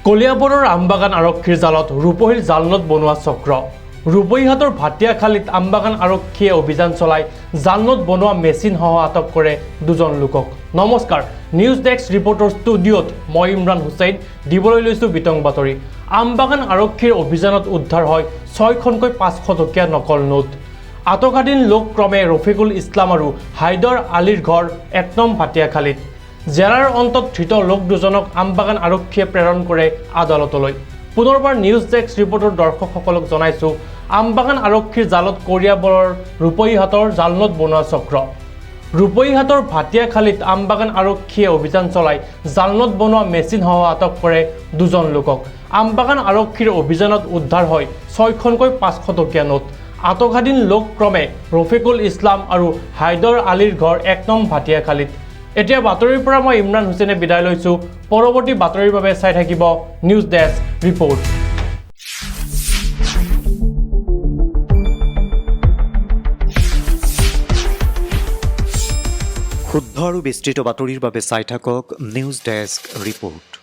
কলিয়াবৰৰ আমবাগান আৰক্ষীৰ জালত ৰূপহীৰ জালনোট বনোৱা চক্ৰ। ৰূপহীহাটৰ ভাটিয়াখালীত আমবাগান আৰক্ষীয়ে অভিযান চলাই জালনোট বনোৱা মেচিনসহ আটক কৰে দুজন লোকক। নমস্কাৰ, নিউজ ডেস্ক ৰিপৰ্টৰ ষ্টুডিঅ'ত মই ইমৰান হুছেইন দিবলৈ লৈছোঁ বিতং বাতৰি। আমবাগান আৰক্ষীৰ অভিযানত উদ্ধাৰ হয় 6খনকৈ 500 টকীয়া নকল নোট। আটকাধীন লোক ক্ৰমে ৰফিকুল ইছলাম আৰু হাইদৰ আলীৰ ঘৰ 1 নং ভাটিয়াখালীত। জেৰাৰ অন্তত ধৃত লোক দুজনক আমবাগান আৰক্ষীয়ে প্ৰেৰণ কৰে আদালতলৈ। পুনৰবাৰ নিউজ ডেস্ক ৰিপৰ্টৰ দৰ্শকসকলক জনাইছোঁ, আমবাগান আৰক্ষীৰ জালত কলিয়াবৰৰ ৰূপহীহাটৰ জালনোট বনোৱা চক্ৰ। ৰূপহীহাটৰ ভাটিয়াখালীত আমবাগান আৰক্ষীয়ে অভিযান চলাই জালনোট বনোৱা মেচিনসহ আটক কৰে দুজন লোকক। আমবাগান আৰক্ষীৰ অভিযানত উদ্ধাৰ হয় 6খনকৈ 500 টকীয়া নোট। আটকাধীন লোক ক্ৰমে ৰফিকুল ইছলাম আৰু হাইদৰ আলীৰ ঘৰ 1 নং ভাটিয়াখালীত। এতিয়া বাতৰিৰ পৰা মই ইমৰান হুছেইনে বিদায় লৈছোঁ। পৰৱৰ্তী বাতৰিৰ বাবে চাই থাকিব নিউজ ডেস্ক ৰিপৰ্ট। শুদ্ধ আৰু বিস্তৃত বাতৰিৰ বাবে চাই থাকক নিউজ ডেস্ক ৰিপৰ্ট।